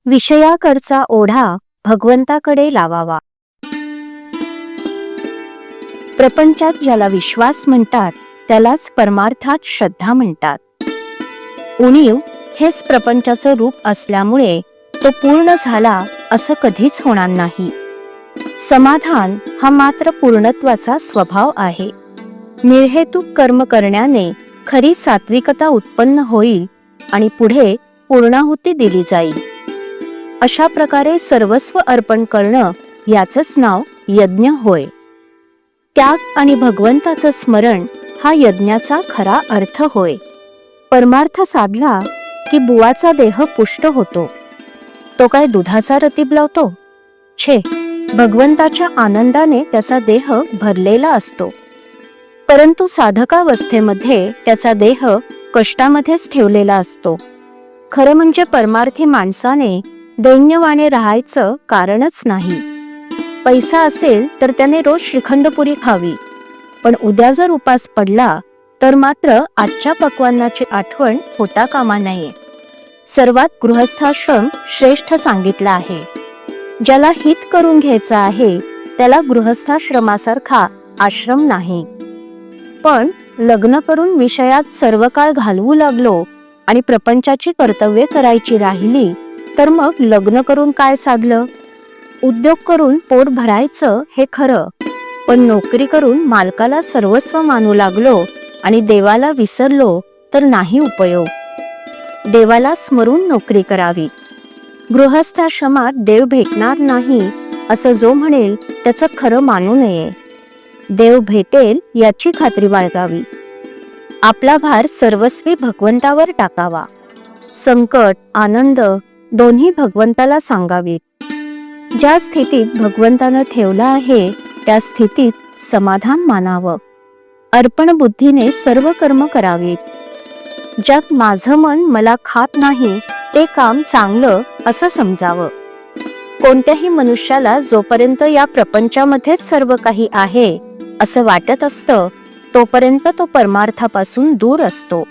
विषयाकडचा ओढा भगवंताकडे लावावा. प्रपंचात ज्याला विश्वास म्हणतात त्यालाच परमार्थात श्रद्धा म्हणतात. उणीव हेच प्रपंचाचं रूप असल्यामुळे तो पूर्ण झाला असं कधीच होणार नाही. समाधान हा मात्र पूर्णत्वाचा स्वभाव आहे. निर्हेतुक कर्म करण्याने खरी सात्विकता उत्पन्न होईल आणि पुढे पूर्णाहुती दिली जाईल. अशा प्रकारे सर्वस्व अर्पण करणं याचंच नाव यज्ञ होय. त्याग आणि भगवंताचं स्मरण हा यज्ञाचा खरा अर्थ होय. परमार्थ साधला की बुवाचा देह पुष्ट होतो. तो काय दुधाचा रतीब लावतो? छे, भगवंताच्या आनंदाने त्याचा देह भरलेला असतो. परंतु साधकावस्थेमध्ये त्याचा देह कष्टामध्येच ठेवलेला असतो. खरं म्हणजे परमार्थी माणसाने दैन्यवाने राहायचं कारणच नाही. पैसा असेल तर त्याने रोज श्रीखंडपुरी खावी, पण उद्या जर उपास पडला तर मात्र आजच्या पक्वान्नाची आठवण होता कामा नये. सर्वात गृहस्थाश्रम श्रेष्ठ सांगितला आहे. ज्याला हित करून घ्यायचं आहे त्याला गृहस्थाश्रमासारखा आश्रम नाही. पण लग्न करून विषयात सर्व काळ घालवू लागलो आणि प्रपंचाची कर्तव्ये करायची राहिली तर मग लग्न करून काय साधलं? उद्योग करून पोट भरायचं हे खरं, पण नोकरी करून मालकाला सर्वस्व मानू लागलो आणि देवाला विसरलो तर नाही उपयोग. देवाला स्मरून नोकरी करावी. गृहस्थाश्रमात देव भेटणार नाही असं जो म्हणेल त्याचं खरं मानू नये. देव भेटेल याची खात्री बाळगावी. आपला भार सर्वस्वी भगवंतावर टाकावा. संकट आनंद दोन्ही भगवंताला सांगावीत. ज्या स्थितीत भगवंतानं ठेवलं आहे त्या स्थितीत समाधान मानावं. अर्पण बुद्धीने सर्व कर्म करावीत. ज्यात माझं मन मला खात नाही ते काम चांगलं असं समजावं. कोणत्याही मनुष्याला जोपर्यंत या प्रपंचामध्येच सर्व काही आहे असं वाटत असतं तोपर्यंत तो परमार्थापासून दूर असतो.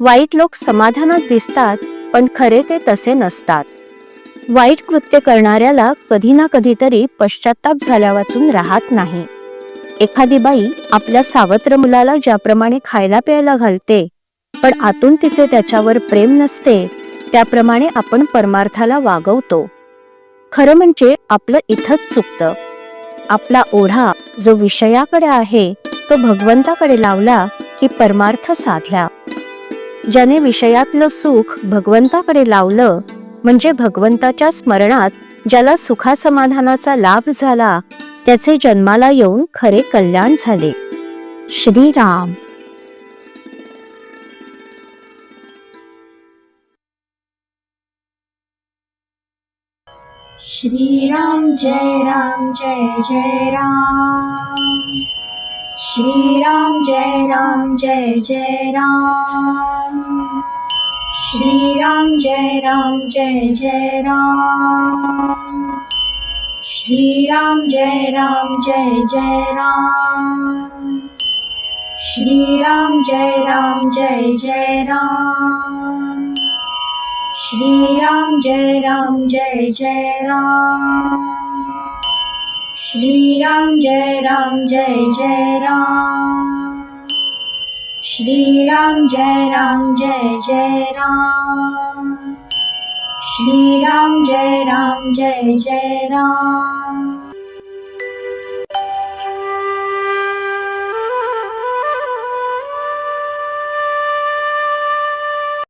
वाईट लोक समाधानात दिसतात पण खरे ते तसे नसतात. वाईट कृत्य करणाऱ्याला कधी ना कधीतरी पश्चाताप झाल्या वाचून राहत नाही. एखादी बाई आपल्या सावत्र मुलाला ज्याप्रमाणे खायला प्यायला घालते पण आतून तिचे त्याच्यावर प्रेम नसते त्याप्रमाणे आपण परमार्थाला वागवतो. खरं म्हणजे आपलं इथंच चुकतं. आपला ओढा जो विषयाकडे आहे तो भगवंताकडे लावला की परमार्थ साधला. ज्याने विषयातलं सुख भगवंताकडे लावलं म्हणजे भगवंताच्या स्मरणात ज्याला सुखासमाधानाचा लाभ झाला त्याचे जन्माला येऊन खरे कल्याण झाले. श्रीराम. श्रीराम जय राम जय जय राम. श्रीराम जय राम जय जय राम. श्रीराम जय राम जय जय राम. श्रीराम जय राम जय जय राम. श्रीराम जय राम जय जय राम. श्रीराम जय राम जय जय राम. श्रीराम जय राम जय जय राम. श्रीराम जय राम जय जय राम. श्रीराम जय राम जय जय राम.